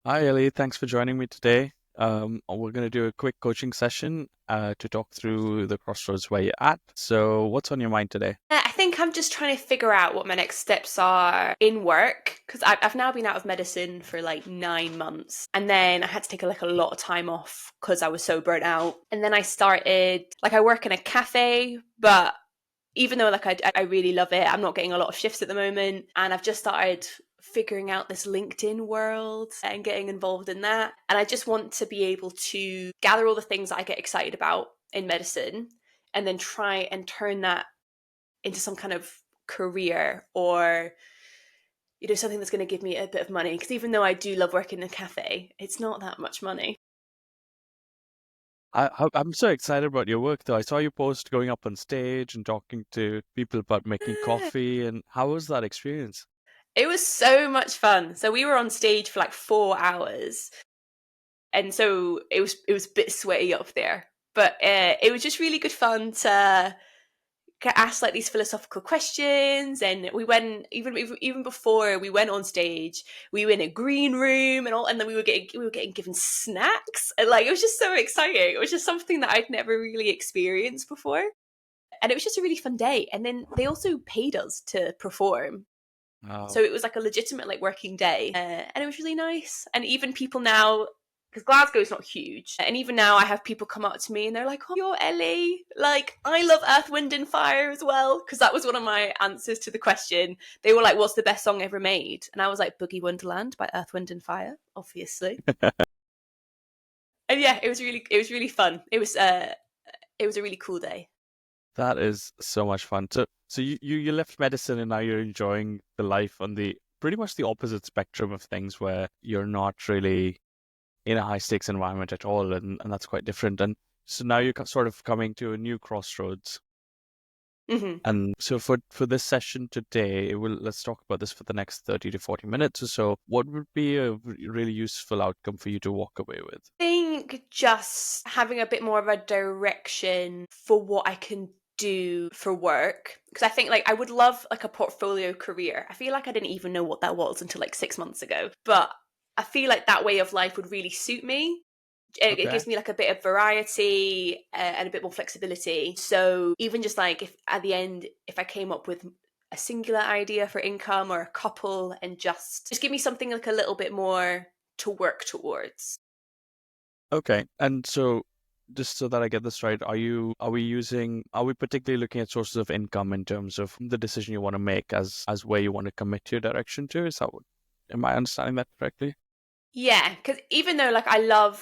Hi, Ellie. Thanks for joining me today. We're going to do a quick coaching session to talk through the crossroads where you're at. So, what's on your mind today? I think I'm just trying to figure out what my next steps are in work because I've now been out of medicine for like 9 months, and then I had to take a lot of time off because I was so burnt out. And then I started I work in a cafe, but even though I really love it, I'm not getting a lot of shifts at the moment, and I've just started figuring out this LinkedIn world and getting involved in that. And I just want to be able to gather all the things that I get excited about in medicine and then try and turn that into some kind of career or something that's going to give me a bit of money, because even though I do love working in a cafe, it's not that much money. I'm so excited about your work, though. I saw you post going up on stage and talking to people about making coffee. And how was that experience? It was so much fun. So we were on stage for like 4 hours, and so it was a bit sweaty up there, but it was just really good fun to get asked like these philosophical questions. And we went even before we went on stage, we were in a green room and all, and then we were getting given snacks, and like it was just so exciting. It was just something that I'd never really experienced before, and it was just a really fun day. And then they also paid us to perform, so Wow. it was like a legitimate like working day, and it was really nice. And even people now, because Glasgow's not huge, and even now I have people come up to me and they're like, "Oh, you're Ellie. Like, I love Earth, Wind, and Fire as well," because that was one of my answers to the question. They were like, "What's the best song ever made?" And I was like, "Boogie Wonderland" by Earth, Wind, and Fire, obviously. And yeah, it was really fun. It was a really cool day. That is so much fun. So you left medicine and now you're enjoying the life on the pretty much the opposite spectrum of things where you're not really in a high stakes environment at all, and that's quite different. And so now you're sort of coming to a new crossroads. Hmm. And so for this session today, let's talk about this for the next 30 to 40 minutes or so. What would be a really useful outcome for you to walk away with? Think just having a bit more of a direction for what I can do for work, because I think like I would love like a portfolio career. I feel like I didn't even know what that was until like 6 months ago, but I feel like that way of life would really suit me. It Okay. gives me like a bit of variety, and a bit more flexibility. So even just like if at the end, if I came up with a singular idea for income or a couple, and just give me something like a little bit more to work towards. Okay. And so just so that I get this right, are we particularly looking at sources of income in terms of the decision you want to make as where you want to commit your direction to? Am I understanding that correctly? Yeah, because even though like I love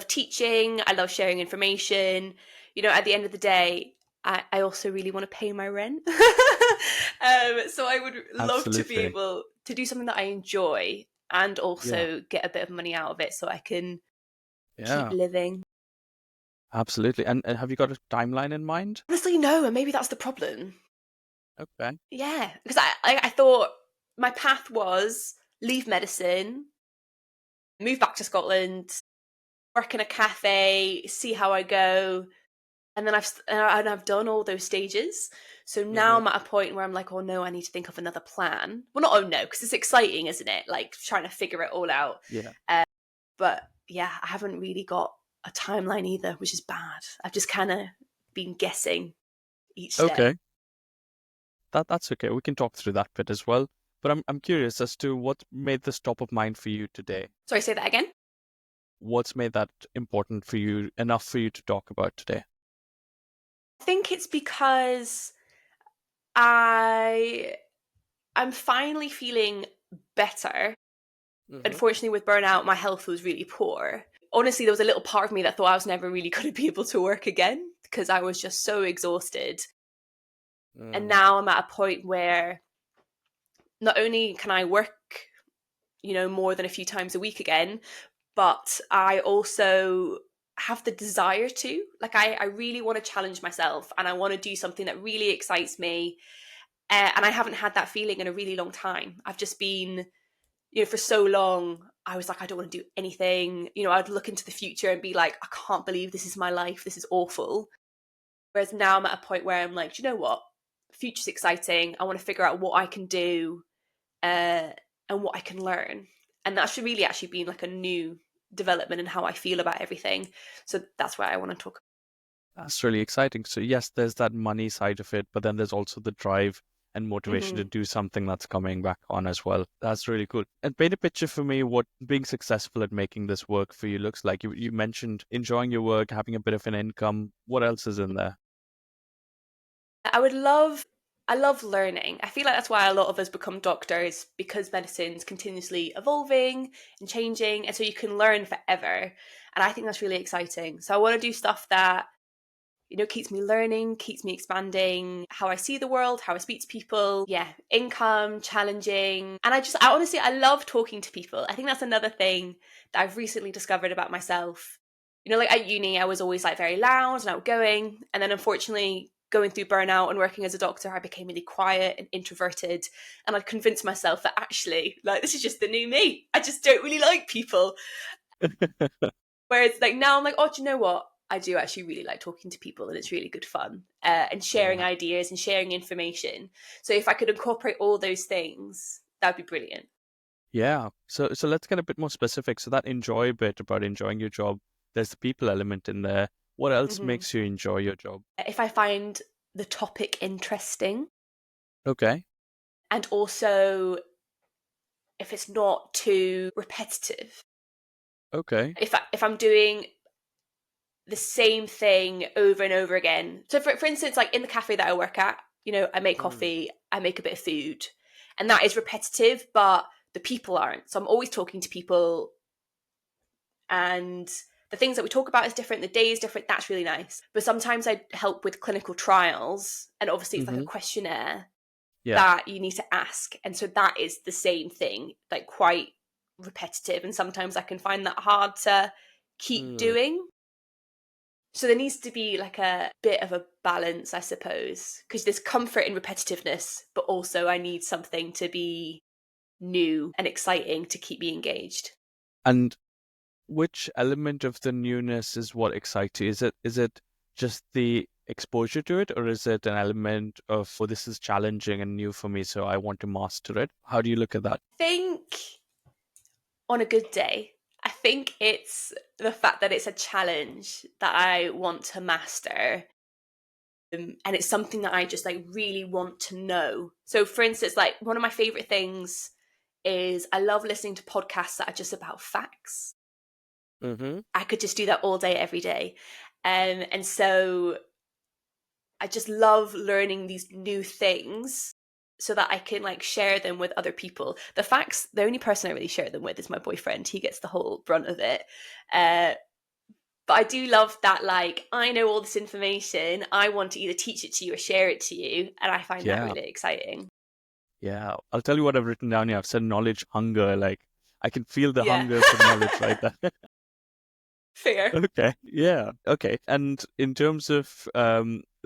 teaching, I love sharing information, at the end of the day, I also really want to pay my rent. So I would love to be Absolutely. able to do something that I enjoy and Yeah. also get a bit of money out of it so I can keep Yeah. living. Absolutely. And have you got a timeline in mind? Honestly, no, and maybe that's the problem. Okay. Yeah, because I thought my path was leave medicine, move back to Scotland, work in a cafe, see how I go. And then I've done all those stages. So now Hmm. I'm at a point where I'm like, oh no, I need to think of another plan. Well, not oh no, because it's exciting, isn't it? Like trying to figure it all out. Yeah. But yeah, I haven't really got a timeline either, which is bad. I've just kind of been guessing each step. Okay. That's okay. We can talk through that bit as well. But I'm curious as to what made this top of mind for you today. Sorry, say that again. What's made that important for you, enough for you to talk about today? I think it's because I I'm finally feeling better. Hmm. Unfortunately, with burnout, my health was really poor. Honestly, there was a little part of me that thought I was never really going to be able to work again because I was just so exhausted. And Mm. now I'm at a point where not only can I work, more than a few times a week again, but I also have the desire to. Like, I really want to challenge myself and I want to do something that really excites me. And I haven't had that feeling in a really long time. I've just been, for so long, I was like, I don't want to do anything. I'd look into the future and be like, I can't believe this is my life. This is awful. Whereas now I'm at a point where I'm like, do you know what? The future's exciting. I want to figure out what I can do, uh, and what I can learn. And that's really actually been like a new development in how I feel about everything. So that's why I want to talk. That's really exciting. So yes, there's that money side of it, but then there's also the drive and motivation to Hmm. do something that's coming back on as well. That's really cool. And paint a picture for me what being successful at making this work for you looks like. You mentioned enjoying your work, having a bit of an income. What else is in there? I love learning. I feel like that's why a lot of us become doctors, because medicine's continuously evolving and changing, and so you can learn forever. And I think that's really exciting. So I want to do stuff that, keeps me learning, keeps me expanding how I see the world, how I speak to people. Yeah, income, challenging. And I honestly, I love talking to people. I think that's another thing that I've recently discovered about myself. Like at uni, I was always like very loud and outgoing. And then unfortunately, going through burnout and working as a doctor, I became really quiet and introverted. And I'd convinced myself that actually, like, this is just the new me. I just don't really like people. Whereas like now I'm like, oh, do you know what? I do actually really like talking to people, and it's really good fun, and sharing Yeah. ideas and sharing information. So if I could incorporate all those things, that'd be brilliant. Yeah. So let's get a bit more specific. So that enjoy bit about enjoying your job, there's the people element in there. What else Hmm. makes you enjoy your job? If I find the topic interesting, Okay. and also if it's not too repetitive. Okay. If I'm doing the same thing over and over again. So for instance, like in the cafe that I work at, I make Mm. coffee, I make a bit of food, and that is repetitive, but the people aren't. So I'm always talking to people, and the things that we talk about is different, the day is different. That's really nice. But sometimes I help with clinical trials, and obviously it's like a Mm-hmm. questionnaire Yeah. that you need to ask. And so that is the same thing, like quite repetitive. And sometimes I can find that hard to keep Mm. doing. So there needs to be like a bit of a balance, I suppose, because there's comfort in repetitiveness, but also I need something to be new and exciting to keep me engaged. And which element of the newness is what excites you? Is it just the exposure to it, or is it an element of, oh, this is challenging and new for me, so I want to master it? How do you look at that? I think on a good day, I think it's the fact that it's a challenge that I want to master. And it's something that I just like really want to know. So, for instance, like one of my favorite things is I love listening to podcasts that are just about facts. Mm-hmm. I could just do that all day, every day. And so I just love learning these new things so that I can like share them with other people. The facts, the only person I really share them with is my boyfriend. He gets the whole brunt of it. Uh, but I do love that, like, I know all this information. I want to either teach it to you or share it to you. And I find that Yeah. really exciting. Yeah. I'll tell you what I've written down here. I've said knowledge hunger. Like I can feel the Yeah, hunger for knowledge right there. fair. Okay. Yeah. Okay. And in terms of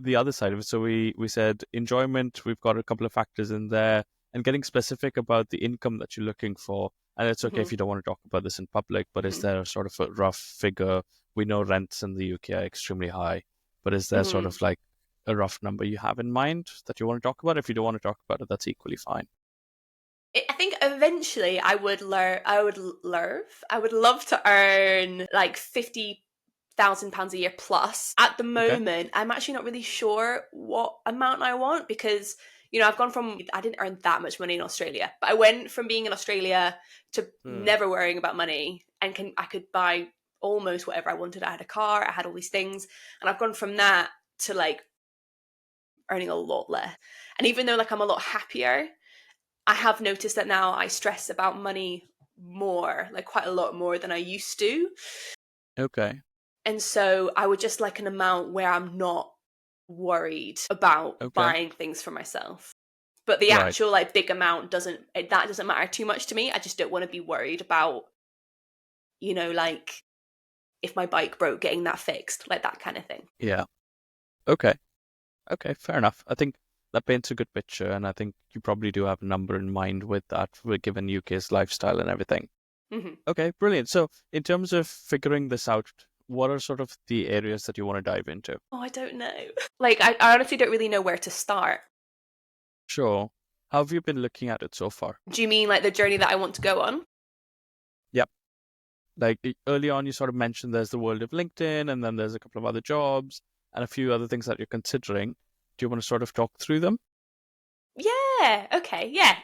the other side of it, so we said enjoyment, we've got a couple of factors in there, and getting specific about the income that you're looking for. And it's okay Hmm. if you don't want to talk about this in public, but is there sort of a rough figure? We know rents in the UK are extremely high, but is there sort Hmm. of like a rough number you have in mind that you want to talk about? If you don't want to talk about it, that's equally fine. I think eventually I would learn. I would love to earn like £50,000 a year plus. At the Okay. moment, I'm actually not really sure what amount I want, because I've gone from, I didn't earn that much money in Australia, but I went from being in Australia to Hmm. never worrying about money, and I could buy almost whatever I wanted. I had a car, I had all these things, and I've gone from that to like earning a lot less. And even though like I'm a lot happier, I have noticed that now I stress about money more, like quite a lot more than I used to. Okay. And so I would just like an amount where I'm not worried about Okay. buying things for myself. But the Right. actual like big amount doesn't matter too much to me. I just don't want to be worried about, like if my bike broke, getting that fixed, like that kind of thing. Yeah. Okay. Okay, fair enough. I think that paints a good picture, and I think you probably do have a number in mind with that, given UK's lifestyle and everything. Hmm. Okay, brilliant. So, in terms of figuring this out, what are sort of the areas that you want to dive into? Oh, I don't know. Like I honestly don't really know where to start. Sure. How have you been looking at it so far? Do you mean like the journey that I want to go on? Like early on, you sort of mentioned there's the world of LinkedIn, and then there's a couple of other jobs and a few other things that you're considering. Do you want to sort of talk through them? Yeah, okay, yeah.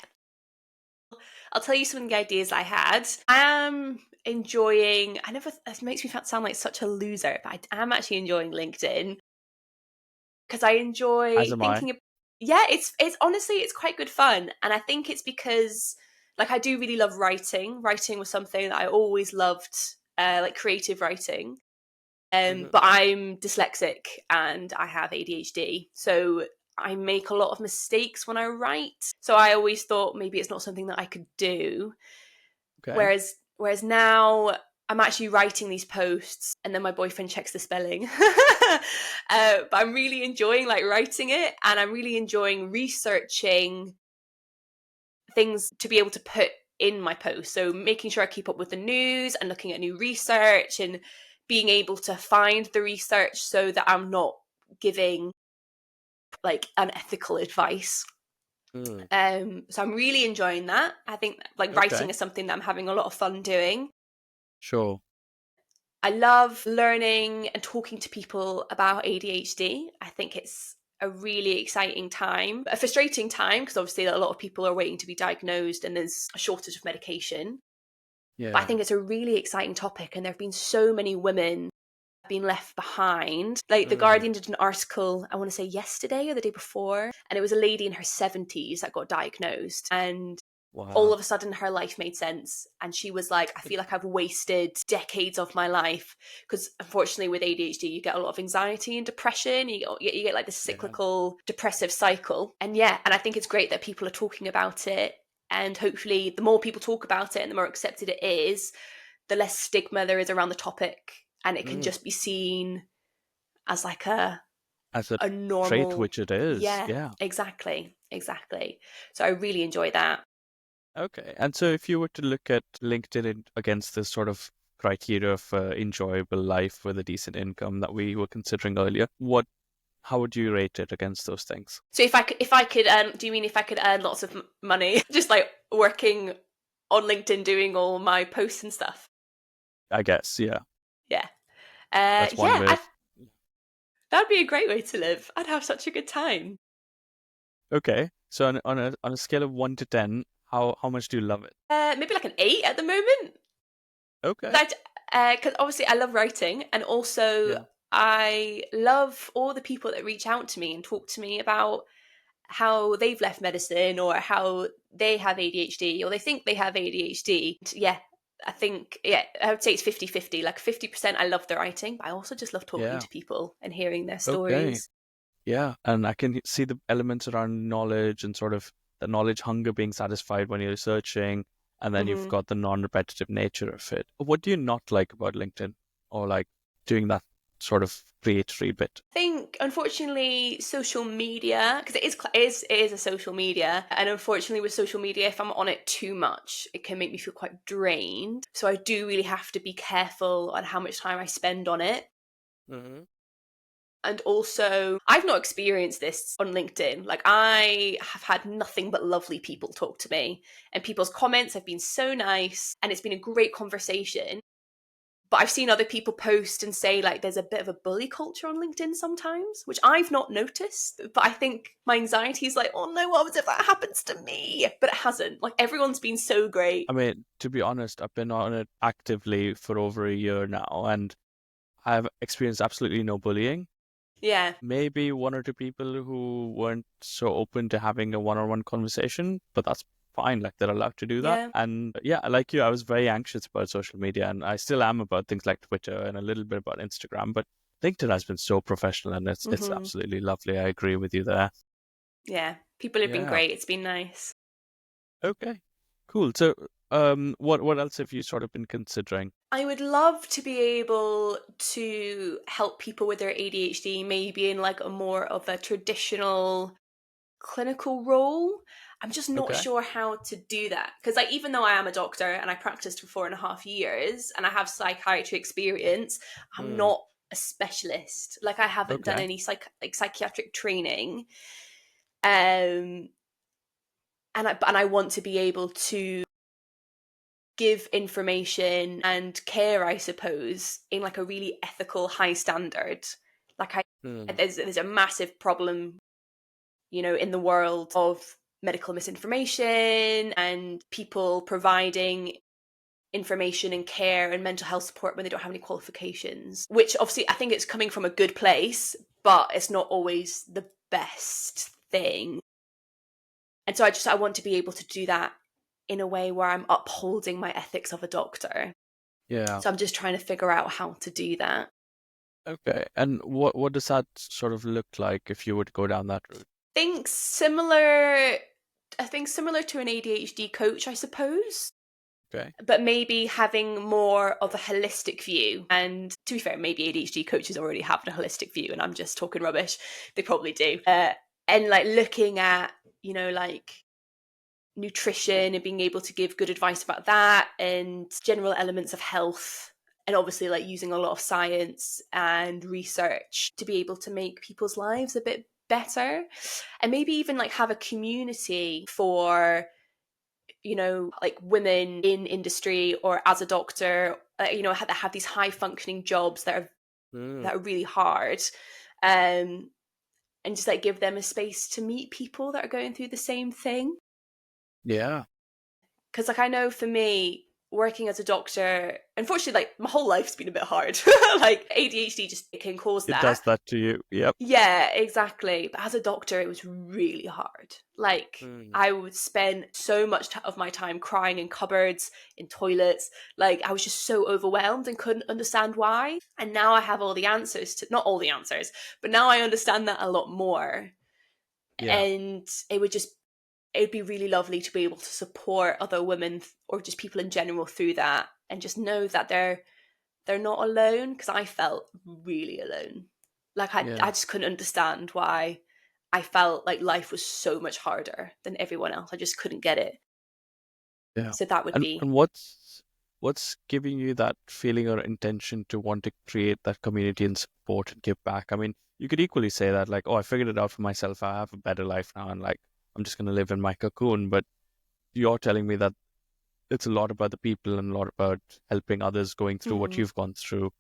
I'll tell you some of the ideas I had. I am enjoying, I never, it makes me sound like such a loser, but I am actually enjoying LinkedIn because I As enjoy am I. thinking of, yeah, it's honestly, it's quite good fun. And I think it's because, like, I do really love writing. Writing was something that I always loved, like creative writing. Hmm. But I'm dyslexic and I have ADHD. So I make a lot of mistakes when I write. So I always thought maybe it's not something that I could do. Okay. Whereas now I'm actually writing these posts and then my boyfriend checks the spelling. But I'm really enjoying like writing it, and I'm really enjoying researching things to be able to put in my post. So making sure I keep up with the news and looking at new research and being able to find the research so that I'm not giving like unethical advice. Mm. So I'm really enjoying that. I think like writing Okay. is something that I'm having a lot of fun doing. Sure. I love learning and talking to people about ADHD. I think it's a really exciting time, a frustrating time because obviously a lot of people are waiting to be diagnosed and there's a shortage of medication. But I Yeah. think it's a really exciting topic, and there have been so many women been left behind. Like the Mm. Guardian did an article, I want to say yesterday or the day before, and it was a lady in her 70s that got diagnosed, and all Wow. of a sudden her life made sense, and she was like, I feel like I've wasted decades of my life, because unfortunately with ADHD you get a lot of anxiety and depression. You get like this Yeah. cyclical depressive cycle, and yeah, and I think it's great that people are talking about it, and hopefully the more people talk about it and the more accepted it is, the less stigma there is around the topic, and it can Mm. just be seen as like a As a a trait, normal. which it is. Yeah, Yeah. exactly. So I really enjoy that. Okay. And so if you were to look at LinkedIn against this sort of criteria of enjoyable life with a decent income that we were considering earlier, how would you rate it against those things? So if I could earn, do you mean if I could earn lots of money just like working on LinkedIn doing all my posts and stuff? I guess, yeah. Yeah. That's one Yeah, way. that'd be a great way to live. I'd have such a good time. Okay. So on a scale of 1 to 10, how much do you love it? Maybe like an 8 at the moment. Okay. That because obviously I love writing, and also Yeah. I love all the people that reach out to me and talk to me about how they've left medicine or how they have ADHD or they think they have ADHD. Yeah, I think, yeah, I would say it's 50-50. Like 50% I love the writing, but I also just love talking Yeah. to people and hearing their Okay. stories. Yeah. And I can see the elements around knowledge and sort of the knowledge hunger being satisfied when you're searching. And then you've hmm got the non-repetitive nature of it. What do you not like about LinkedIn or like doing that sort of creatory bit? I think unfortunately social media, because it is a social media, and unfortunately with social media if I'm on it too much it can make me feel quite drained, so I do really have to be careful on how much time I spend on it. Hmm. And also, I've not experienced this on LinkedIn. Like, I have had nothing but lovely people talk to me, and people's comments have been so nice, and it's been a great conversation. But I've seen other people post and say, like, there's a bit of a bully culture on LinkedIn sometimes, which I've not noticed. But I think my anxiety is like, oh no, what was if that happens to me? But it hasn't. Like, everyone's been so great. I mean, to be honest, I've been on it actively for over a year now, and I've experienced absolutely no bullying. Yeah. Maybe one or two people who weren't so open to having a one-on-one conversation, but that's fine. Like they're allowed to do that. Yeah. And yeah, like you, I was very anxious about social media, and I still am about things like Twitter and a little bit about Instagram. But LinkedIn has been so professional, and it's hmm absolutely lovely. I agree with you there. Yeah. People have been Yeah. great. It's been nice. Okay. Cool. So, what else have you sort of been considering? I would love to be able to help people with their ADHD, maybe in like a more of a traditional clinical role. I'm just not Okay. sure how to do that. Because like even though I am a doctor and I practiced for 4.5 years and I have psychiatry experience, I'm Hmm. not a specialist. Like I haven't done Okay. any psychiatric training. Um and I want to be able to give information and care, I suppose, in like a really ethical, high standard. Like there's a massive problem, in the world of medical misinformation and people providing information and care and mental health support when they don't have any qualifications, which obviously I think it's coming from a good place, but it's not always the best thing. And so I want to be able to do that in a way where I'm upholding my ethics of a doctor. Yeah. So I'm just trying to figure out how to do that. Okay. And what does that sort of look like if you would go down that route? I think similar to an ADHD coach, I suppose. Okay. But maybe having more of a holistic view. And to be fair, maybe ADHD coaches already have a holistic view and I'm just talking rubbish. They probably do. And like looking at, like nutrition and being able to give good advice about that and general elements of health. And obviously like using a lot of science and research to be able to make people's lives a bit better. And maybe even like have a community for like women in industry or as a doctor, that have these high functioning jobs that are really hard, and just like give them a space to meet people that are going through the same thing. Yeah. Because like I know for me, working as a doctor, unfortunately, like my whole life's been a bit hard. Like ADHD just it can cause that. It does that to you. Yep. Yeah, exactly. But as a doctor, it was really hard. Like I would spend so much of my time crying in cupboards, in toilets. Like I was just so overwhelmed and couldn't understand why. And now I have all the answers to, not all the answers, but now I understand that a lot more. Yeah. And it'd be really lovely to be able to support other women or just people in general through that and just know that they're not alone, because I felt really alone. Like I just couldn't understand why I felt like life was so much harder than everyone else. I just couldn't get it. Yeah. So that would be. And what's giving you that feeling or intention to want to create that community and support and give back? I mean, you could equally say that like, oh, I figured it out for myself. I have a better life now, and like I'm just going to live in my cocoon. But you're telling me that it's a lot about the people and a lot about helping others going through what you've gone through.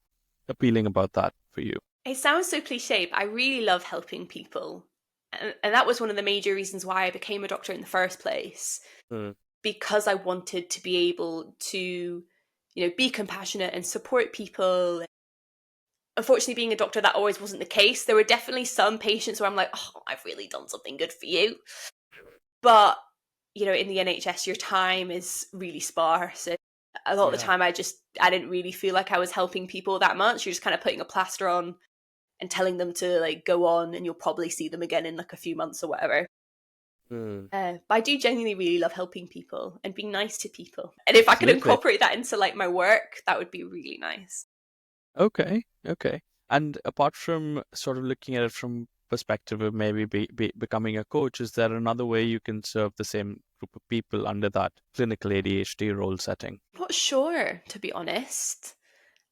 Appealing about that for you. It sounds so cliche, but I really love helping people. And that was one of the major reasons why I became a doctor in the first place. Because I wanted to be able to, be compassionate and support people. Unfortunately, being a doctor, that always wasn't the case. There were definitely some patients where I'm like, oh, I've really done something good for you. But, in the NHS, your time is really sparse. A lot of the time, I didn't really feel like I was helping people that much. You're just kind of putting a plaster on and telling them to like go on, and you'll probably see them again in like a few months or whatever. But I do genuinely really love helping people and being nice to people. And if I could incorporate that into like my work, that would be really nice. Okay. And apart from sort of looking at it from perspective of maybe becoming a coach, is there another way you can serve the same group of people under that clinical ADHD role setting? Not sure, to be honest.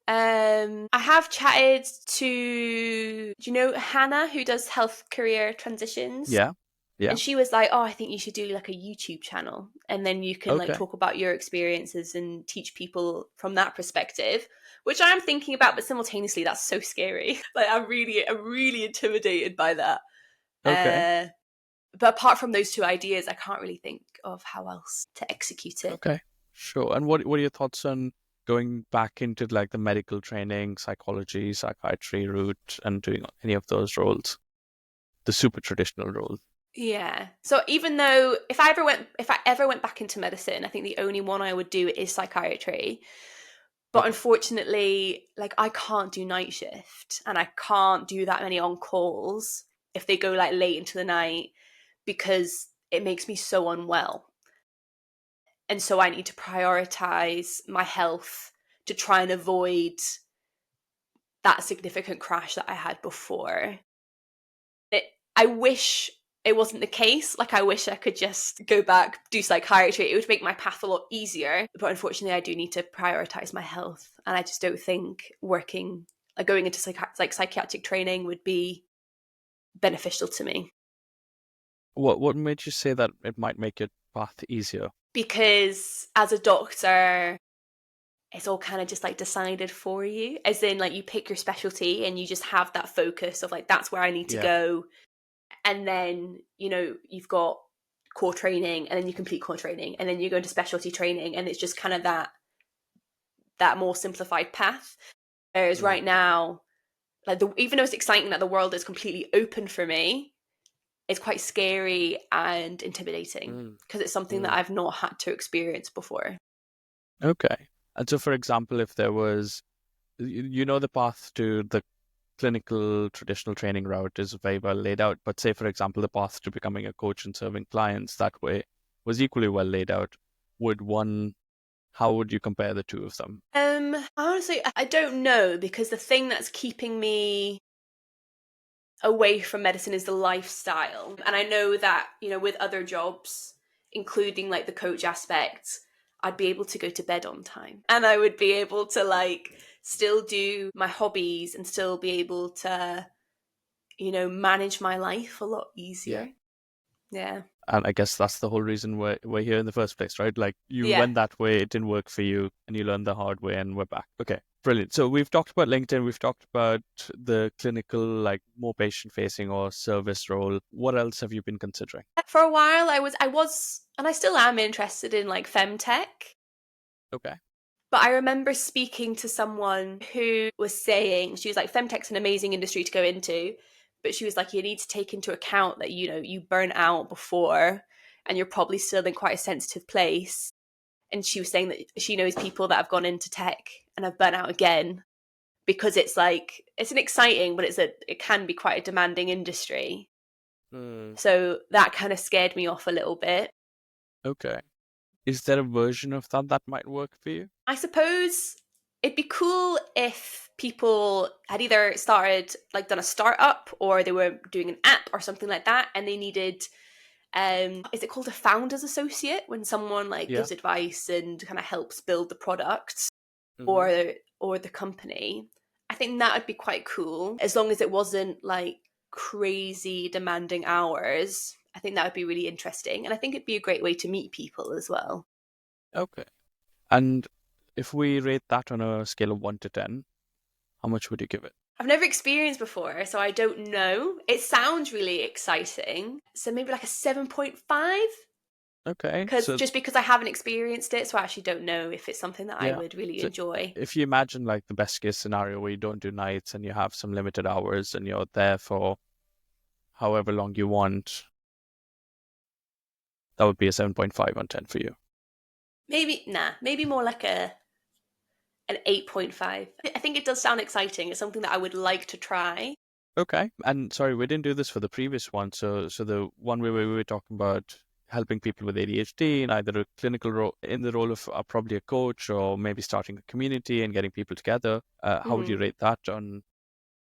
I have chatted to, do you know Hannah, who does health career transitions? Yeah. And she was like, oh, I think you should do like a YouTube channel. And then you can like talk about your experiences and teach people from that perspective, which I'm thinking about, but simultaneously that's so scary. Like I'm really intimidated by that. Okay. But apart from those two ideas, I can't really think of how else to execute it. Okay, sure. And what are your thoughts on going back into like the medical training, psychology, psychiatry route and doing any of those roles? The super traditional roles. Yeah. So even though if I ever went back into medicine, I think the only one I would do is psychiatry. But unfortunately, like I can't do night shift and I can't do that many on calls if they go like late into the night, because it makes me so unwell. And so I need to prioritize my health to try and avoid that significant crash that I had before. I wish it wasn't the case. Like, I wish I could just go back, do psychiatry. It would make my path a lot easier. But unfortunately, I do need to prioritize my health. And I just don't think going into psychiatric training would be beneficial to me. What made you say that it might make it path easier? Because as a doctor, it's all kind of just like decided for you, as in like you pick your specialty and you just have that focus of like, that's where I need to Yeah. go. And then, you know, you've got core training, and then you complete core training, and then you go into specialty training, and it's just kind of that more simplified path. Whereas right now, like even though it's exciting that the world is completely open for me, it's quite scary and intimidating because it's something that I've not had to experience before. Okay. And so, for example, if there was, you know, the path to the clinical traditional training route is very well laid out. But say, for example, the path to becoming a coach and serving clients that way was equally well laid out. How would you compare the two of them? Honestly, I don't know, because the thing that's keeping me away from medicine is the lifestyle. And I know that, you know, with other jobs, including like the coach aspect, I'd be able to go to bed on time, and I would be able to like still do my hobbies and still be able to, you know, manage my life a lot Yeah. easier. Yeah. And I guess that's the whole reason we're here in the first place, right? Like you Yeah. went that way, it didn't work for you, and you learned the hard way, and we're back. Okay, brilliant. So we've talked about LinkedIn, we've talked about the clinical, like more patient-facing or service role. What else have you been considering? For a while I was and I still am interested in like femtech. Okay. But I remember speaking to someone who was saying, she was like, femtech's an amazing industry to go into, but she was like, you need to take into account that, you know, you burn out before and you're probably still in quite a sensitive place. And she was saying that she knows people that have gone into tech and have burnt out again, because it's like, it's an exciting, but it can be quite a demanding industry. So that kind of scared me off a little bit. Okay. Is there a version of that that might work for you? I suppose it'd be cool if people had either started, like, done a startup, or they were doing an app or something like that, and they needed, is it called a founder's associate, when someone like Yeah. gives advice and kind of helps build the product Mm-hmm. or the company. I think that would be quite cool, as long as it wasn't like crazy demanding hours. I think that would be really interesting, and I think it'd be a great way to meet people as well. Okay. And if we rate that on a scale of 1 to 10, how much would you give it? I've never experienced before, so I don't know. It sounds really exciting. So maybe like a 7.5? Okay. Because So, just because I haven't experienced it, so I actually don't know if it's something that I yeah. would really So enjoy. if you imagine like the best case scenario where you don't do nights and you have some limited hours and you're there for however long you want, that would be a 7.5 on 10 for you. Maybe more like an 8.5. I think it does sound exciting. It's something that I would like to try. Okay. And sorry, we didn't do this for the previous one. So the one where we were talking about helping people with ADHD in either a clinical role, in the role of probably a coach, or maybe starting a community and getting people together. How would you Hmm. rate that on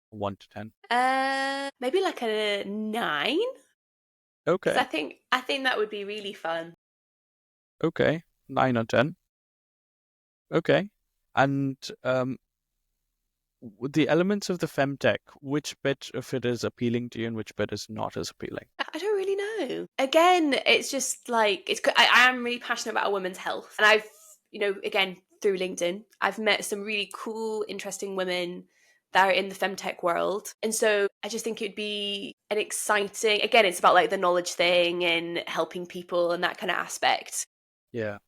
1 to 10? Maybe like a 9, because Okay. I think that would be really fun. Okay. 9 on 10. Okay. And with the elements of the femtech, which bit of it is appealing to you and which bit is not as appealing? I don't really know. Again, it's just like I am really passionate about women's health, and I've, you know, again through LinkedIn, I've met some really cool, interesting women that are in the femtech world, and so I just think it'd be an exciting. Again, it's about like the knowledge thing and helping people and that kind of aspect. Yeah.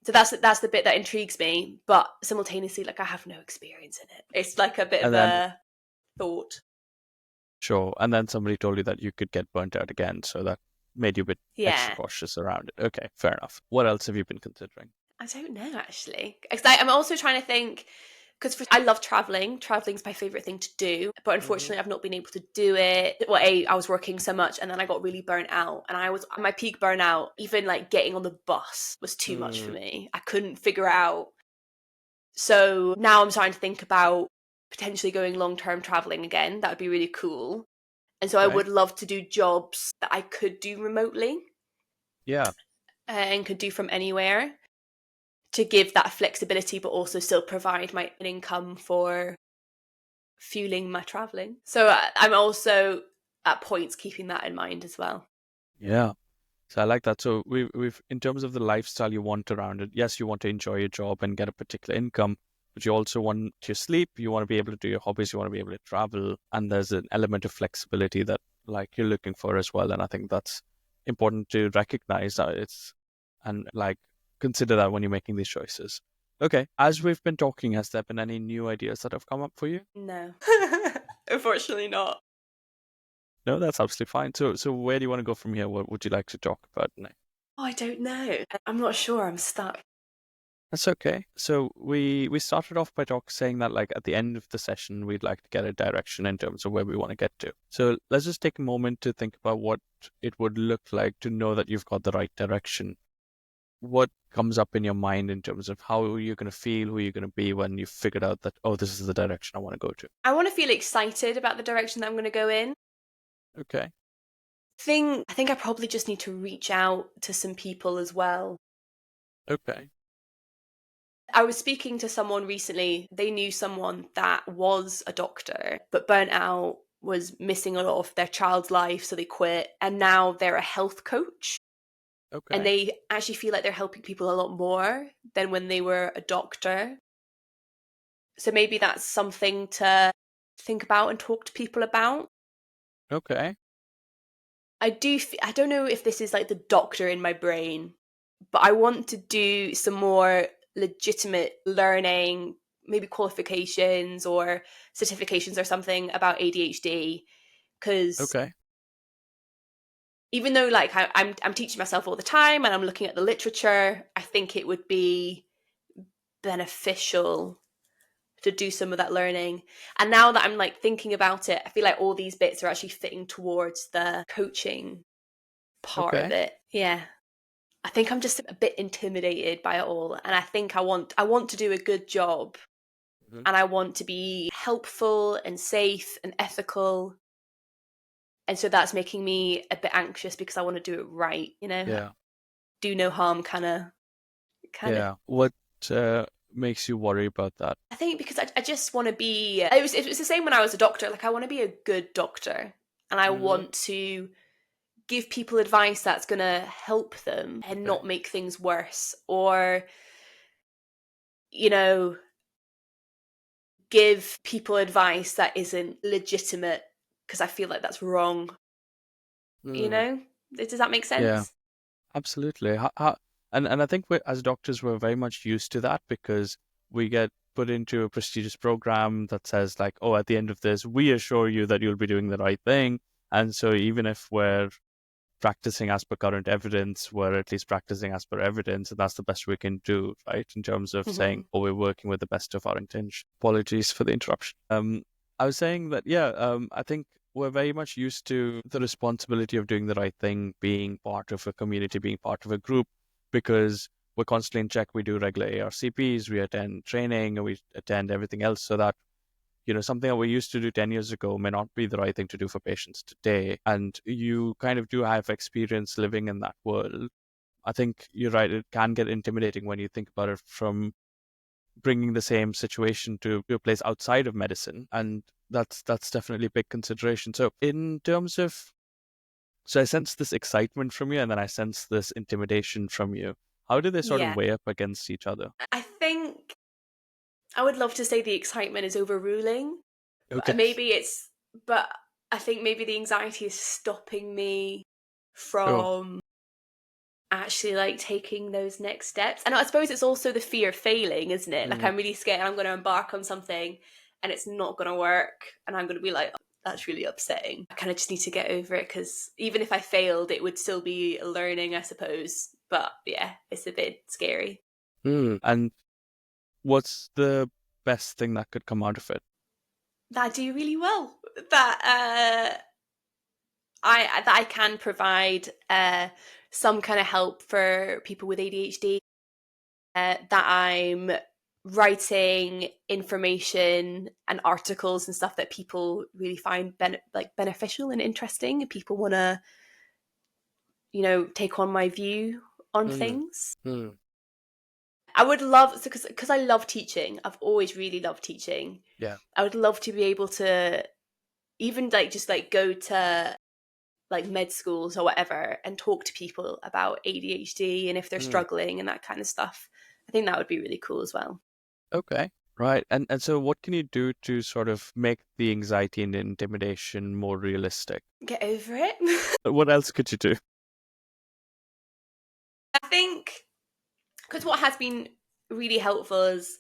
So that's the bit that intrigues me, but simultaneously, like I have no experience in it. It's like a bit of And then, a thought. sure. And then somebody told you that you could get burnt out again. So that made you a bit extra Yeah. cautious around it. Okay. Fair enough. What else have you been considering? I don't know actually. 'Cause I'm also trying to think, because I love traveling. Traveling's my favorite thing to do, but Hmm. unfortunately, I've not been able to do it. Well, I was working so much, and then I got really burnt out, and I was at my peak burnout. Even like getting on the bus was too much for Mm, me. I couldn't figure out. So now I'm starting to think about potentially going long term traveling again. That would be really cool. And so I okay. would love to do jobs that I could do remotely, Yeah. and could do from anywhere, to give that flexibility, but also still provide my an income for fueling my traveling. So I'm also at points keeping that in mind as well. Yeah. So I like that. So we've in terms of the lifestyle you want around it, yes, you want to enjoy your job and get a particular income, but you also want your sleep, you want to be able to do your hobbies, you want to be able to travel, and there's an element of flexibility that like you're looking for as well. And I think that's important to recognize that it's and like consider that when you're making these choices. Okay, as we've been talking, has there been any new ideas that have come up for you? No. Unfortunately not. No, that's absolutely fine. So where do you want to go from here? What would you like to talk about next? Oh, I don't know. I'm not sure. I'm stuck. That's okay. So we started off by saying that like at the end of the session we'd like to get a direction in terms of where we want to get to. So let's just take a moment to think about what it would look like to know that you've got the right direction. What comes up in your mind in terms of how you're going to feel, who you're going to be when you've figured out that, oh, this is the direction I want to go to. I want to feel excited about the direction that I'm going to go in. Okay. I think I probably just need to reach out to some people as well. Okay. I was speaking to someone recently. They knew someone that was a doctor, but burnt out, was missing a lot of their child's life, so they quit. And now they're a health coach. And Okay. they actually feel like they're helping people a lot more than when they were a doctor. So maybe that's something to think about and talk to people about. Okay. I don't know if this is like the doctor in my brain, but I want to do some more legitimate learning, maybe qualifications or certifications or something about ADHD. Because Okay. even though like I'm teaching myself all the time and I'm looking at the literature, I think it would be beneficial to do some of that learning. And now that I'm like thinking about it, I feel like all these bits are actually fitting towards the coaching part of Okay. it. Yeah. I think I'm just a bit intimidated by it all, and I think I want to do a good job, Mhm. and I want to be helpful and safe and ethical. And so that's making me a bit anxious because I want to do it right, Yeah. do no harm kind of. Yeah. What uh, makes you worry about that? I think because I just want to be it was the same when I was a doctor. Like I want to be a good doctor, and I Hmm. want to give people advice that's going to help them and Okay. not make things worse, or you know give people advice that isn't legitimate because I feel like that's wrong. You Mm. know? Does that make Yeah. sense? Absolutely. And I think as doctors, we're very much used to that because we get put into a prestigious program that says like, oh, at the end of this, we assure you that you'll be doing the right thing. And so even if we're practicing as per current evidence, we're at least practicing as per evidence, and that's the best we can do, right? In terms of saying, Mhm. oh, we're working with the best of our intention. Apologies for the interruption. I was saying that, yeah, I think we're very much used to the responsibility of doing the right thing, being part of a community, being part of a group, because we're constantly in check. We do regular ARCPs, we attend training, and we attend everything else so that something that we used to do 10 years ago may not be the right thing to do for patients today. And you kind of do have experience living in that world. I think you're right. It can get intimidating when you think about it from bringing the same situation to a place outside of medicine. And that's definitely a big consideration. So in terms of, so I sense this excitement from you and then I sense this intimidation from you. How do they sort of Yeah. weigh up against each other? I think I would love to say the excitement is overruling, but Okay. but I think maybe the anxiety is stopping me Sure. from actually like taking those next steps. And I suppose it's also the fear of failing, isn't it? Like Mm, I'm really scared I'm going to embark on something and it's not going to work and I'm going to be like, "Oh, that's really upsetting." I kind of just need to get over it because even if I failed, it would still be a learning, I suppose. But yeah, it's a bit scary. And what's the best thing that could come out of it? That I do really well. That I can provide some kind of help for people with ADHD. That I'm writing information and articles and stuff that people really find beneficial and interesting, and people want to take on my view on Mm, things. mm, I would love, because I love teaching. I've always really loved teaching. yeah. I would love to be able to even like just like go to like med schools or whatever and talk to people about ADHD and if they're struggling and that kind of stuff. I think that would be really cool as well. Okay. Right. And so what can you do to sort of make the anxiety and intimidation more realistic? Get over it. What else could you do? I think because what has been really helpful is,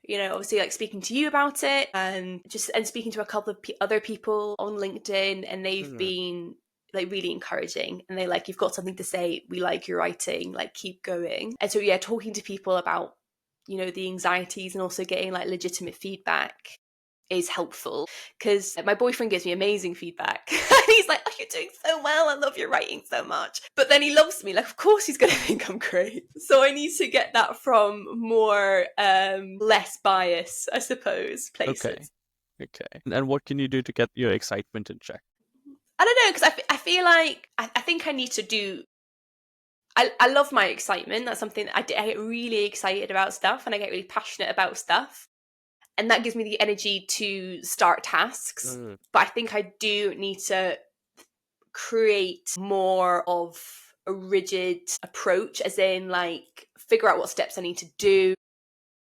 you know, obviously like speaking to you about it and speaking to a couple of other people on LinkedIn, and they've been like really encouraging, and they like, you've got something to say, we like your writing, like keep going. And so yeah, talking to people about, you know, the anxieties and also getting like legitimate feedback is helpful, because my boyfriend gives me amazing feedback and he's like, oh, you're doing so well, I love your writing so much, but then he loves me, like of course he's gonna think I'm great. So I need to get that from more less bias, I suppose, places. Okay. And what can you do to get your excitement in check? I don't know, because I feel like I think I need to do, I love my excitement. That's something that I get really excited about stuff, and I get really passionate about stuff, and that gives me the energy to start tasks. But I think I do need to create more of a rigid approach, as in like figure out what steps I need to do,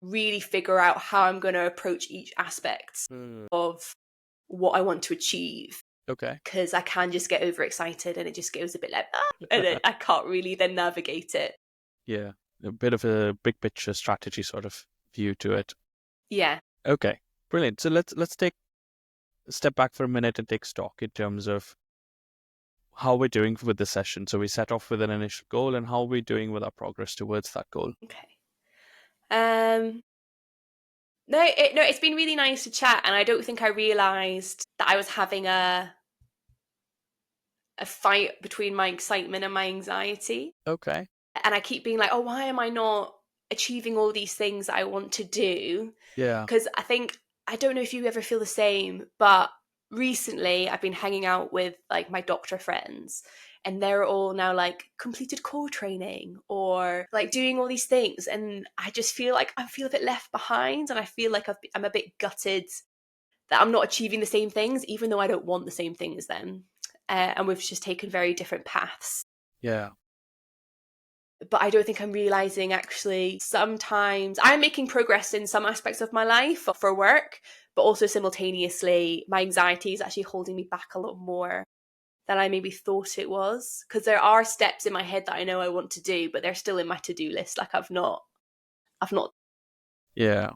really figure out how I'm going to approach each aspect of what I want to achieve. Okay. Because I can just get overexcited and it just goes a bit like and then I can't really then navigate it. Yeah. A bit of a big picture strategy sort of view to it. Yeah. Okay. Brilliant. So let's take a step back for a minute and take stock in terms of how we're doing with the session. So we set off with an initial goal, and how we're doing with our progress towards that goal. Okay. No, it's been really nice to chat, and I don't think I realised that I was having a fight between my excitement and my anxiety. Okay. And I keep being like, oh, why am I not achieving all these things that I want to do? Yeah. Because I don't know if you ever feel the same, but recently I've been hanging out with like my doctor friends, and they're all now like completed core training or like doing all these things, and I just feel like I feel a bit left behind, and I feel like I'm a bit gutted that I'm not achieving the same things, even though I don't want the same thing as them. And we've just taken very different paths. Yeah. But I don't think I'm realizing actually sometimes I'm making progress in some aspects of my life for work, but also simultaneously my anxiety is actually holding me back a lot more than I maybe thought it was. Because there are steps in my head that I know I want to do, but they're still in my to-do list. Like I've not. Yeah.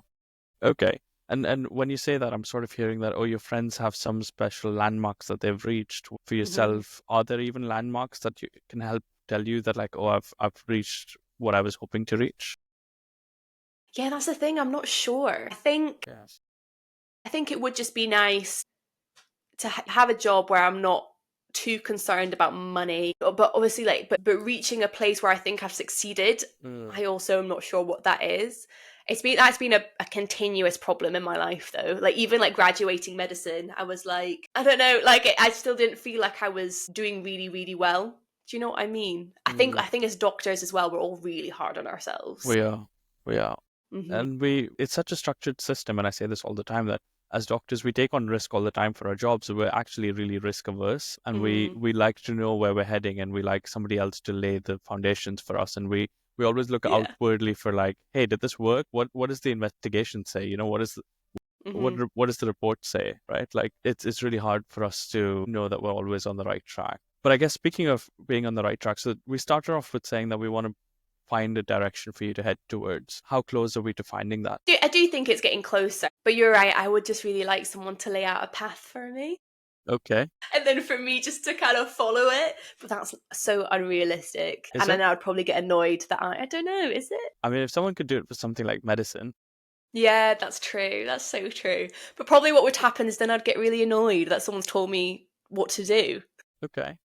Okay. And when you say that, I'm sort of hearing that, oh, your friends have some special landmarks that they've reached for yourself. Are there even landmarks that you can help tell you that, like, oh, I've reached what I was hoping to reach? Yeah, that's the thing. I'm not sure. Yes. I think it would just be nice to have a job where I'm not too concerned about money, but obviously like but reaching a place where I think I've succeeded. I also am not sure what that is. That's been a continuous problem in my life though. Like even like graduating medicine, I was like, I don't know, like I still didn't feel like I was doing really, really well. Do you know what I mean? I think as doctors as well, we're all really hard on ourselves. We are. Mm-hmm. And it's such a structured system, and I say this all the time, that as doctors we take on risk all the time for our jobs. So we're actually really risk averse, and we like to know where we're heading, and we like somebody else to lay the foundations for us, and we always look outwardly for like, hey, did this work? What does the investigation say? You know, what does the report say, right? Like it's really hard for us to know that we're always on the right track. But I guess speaking of being on the right track, so we started off with saying that we want to find a direction for you to head towards. How close are we to finding that? I do think it's getting closer, but you're right. I would just really like someone to lay out a path for me. Okay. And then for me just to kind of follow it. But that's so unrealistic. Then I would probably get annoyed that I don't know, is it? I mean, if someone could do it for something like medicine. Yeah, that's true. That's so true. But probably what would happen is then I'd get really annoyed that someone's told me what to do. Okay.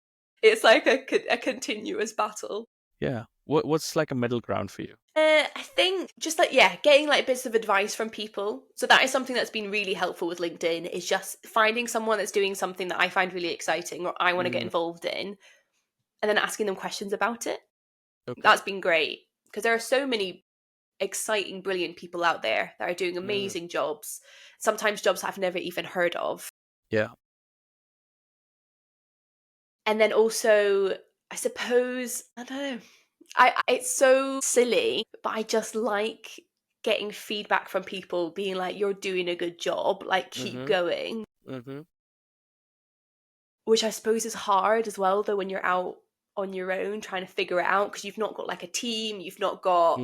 It's like a continuous battle. Yeah. What's like a middle ground for you? I think just like, getting like bits of advice from people. So that is something that's been really helpful with LinkedIn, is just finding someone that's doing something that I find really exciting or I want to get involved in, and then asking them questions about it. Okay. That's been great, because there are so many exciting, brilliant people out there that are doing amazing jobs. Sometimes jobs I've never even heard of. Yeah. And then also, I suppose, I don't know, it's so silly, but I just like getting feedback from people being like, you're doing a good job, like keep going, which I suppose is hard as well, though, when you're out on your own trying to figure it out, because you've not got like a team, you've not got,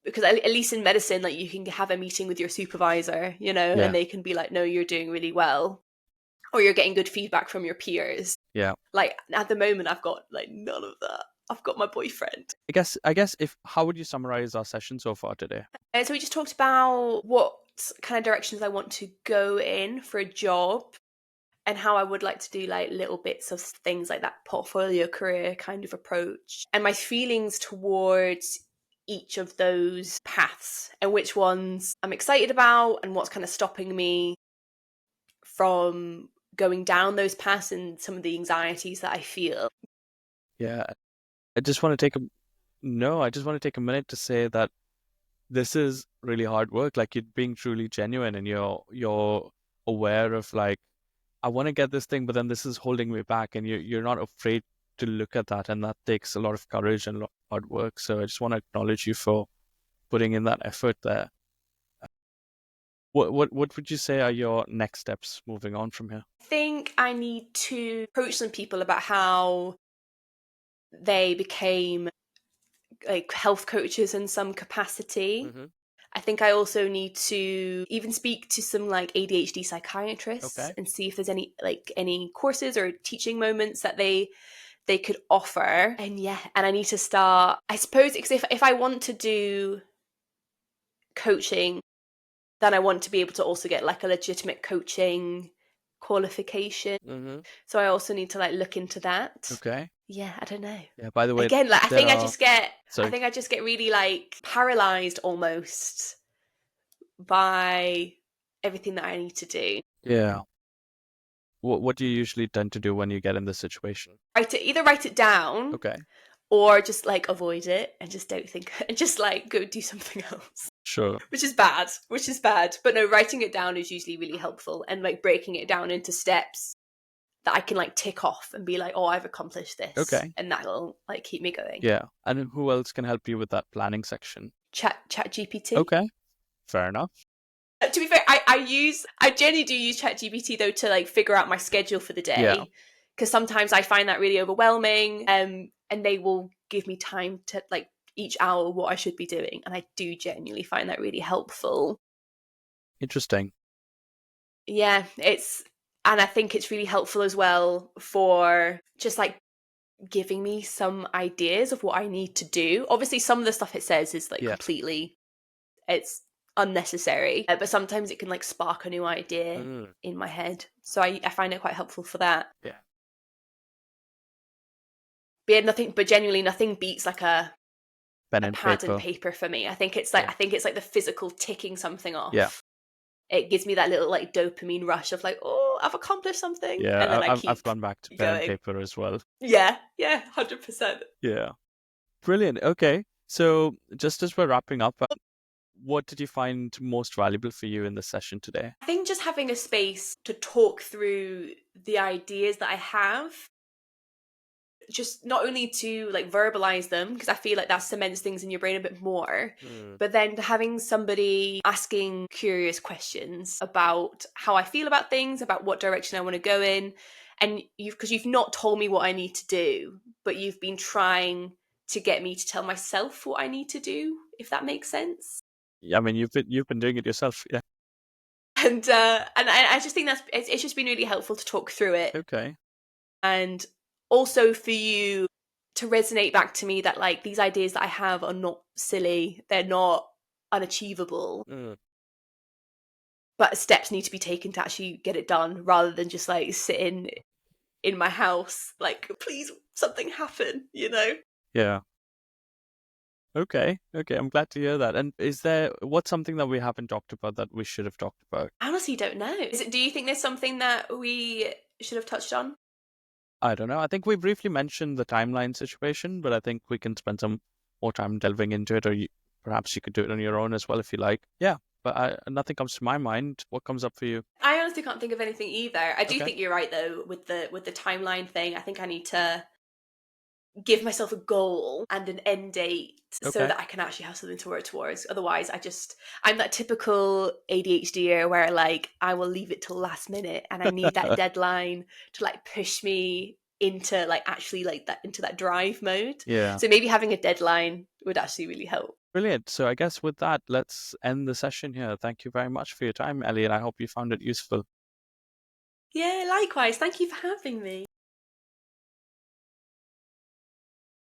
because at least in medicine, like you can have a meeting with your supervisor, you know, Yeah. and they can be like, no, you're doing really well, or you're getting good feedback from your peers. Yeah. Like at the moment, I've got like none of that. I've got my boyfriend. I guess how would you summarize our session so far today? And so we just talked about what kind of directions I want to go in for a job, and how I would like to do like little bits of things like that portfolio career kind of approach, and my feelings towards each of those paths, and which ones I'm excited about and what's kind of stopping me from going down those paths, and some of the anxieties that I feel. Yeah. I just want to take a minute to say that this is really hard work. Like, you're being truly genuine, and you're aware of like, I want to get this thing, but then this is holding me back, and you're not afraid to look at that, and that takes a lot of courage and a lot of hard work. So I just want to acknowledge you for putting in that effort there. What would you say are your next steps moving on from here? I think I need to approach some people about how they became like health coaches in some capacity. I think I also need to even speak to some like ADHD psychiatrists and see if there's any courses or teaching moments that they could offer. And I need to start, I suppose, because if I want to do coaching, then I want to be able to also get like a legitimate coaching qualification. So I also need to like look into that. Okay. Yeah, I don't know. Yeah, by the way, Again, like I think I just get really like paralyzed almost by everything that I need to do. Yeah. What do you usually tend to do when you get in this situation? Either write it down, Okay. or just like avoid it and just don't think, and just like go do something else. Sure. Which is bad. But no, writing it down is usually really helpful, and like breaking it down into steps that I can like tick off and be like, oh, I've accomplished this. Okay. And that'll like keep me going. Yeah. And who else can help you with that planning section? ChatGPT. Okay. Fair enough. To be fair, I generally do use ChatGPT though to like figure out my schedule for the day. Yeah. Because sometimes I find that really overwhelming, and they will give me time to like each hour what I should be doing, and I do genuinely find that really helpful. Interesting. Yeah, and I think it's really helpful as well for just like giving me some ideas of what I need to do. Obviously, some of the stuff it says is like completely, it's unnecessary, but sometimes it can like spark a new idea in my head. So I find it quite helpful for that. Yeah. But genuinely nothing beats like a pen and pad paper. and paper for me. I think it's like the physical ticking something off. Yeah. It gives me that little like dopamine rush of like, oh, I've accomplished something. Yeah, and then I've gone back to pen and paper as well. Yeah, 100%. Yeah. Brilliant. Okay. So just as we're wrapping up, what did you find most valuable for you in the session today? I think just having a space to talk through the ideas that I have, just not only to like verbalize them, because I feel like that cements things in your brain a bit more, but then having somebody asking curious questions about how I feel about things, about what direction I want to go in, and because you've not told me what I need to do, but you've been trying to get me to tell myself what I need to do, if that makes sense. Yeah, I mean, you've been doing it yourself, yeah. And I just think it's just been really helpful to talk through it. Okay. And also for you to resonate back to me that like these ideas that I have are not silly, they're not unachievable, but steps need to be taken to actually get it done, rather than just like sitting in my house like, please something happen, you know? Yeah. Okay, I'm glad to hear that. And what's something that we haven't talked about that we should have talked about? I honestly don't know. Do you think there's something that we should have touched on? I don't know. I think we briefly mentioned the timeline situation, but I think we can spend some more time delving into it, or perhaps you could do it on your own as well if you like. Yeah, but nothing comes to my mind. What comes up for you? I honestly can't think of anything either. I do Okay. think you're right though with the timeline thing. I think I need to give myself a goal and an end date so Okay. that I can actually have something to work towards. Otherwise, I'm that typical ADHDer where like I will leave it till last minute and I need that deadline to like push me into like actually like that into that drive mode. Yeah. So maybe having a deadline would actually really help. Brilliant. So I guess with that, let's end the session here. Thank you very much for your time, Ellie, and I hope you found it useful. Yeah, likewise. Thank you for having me.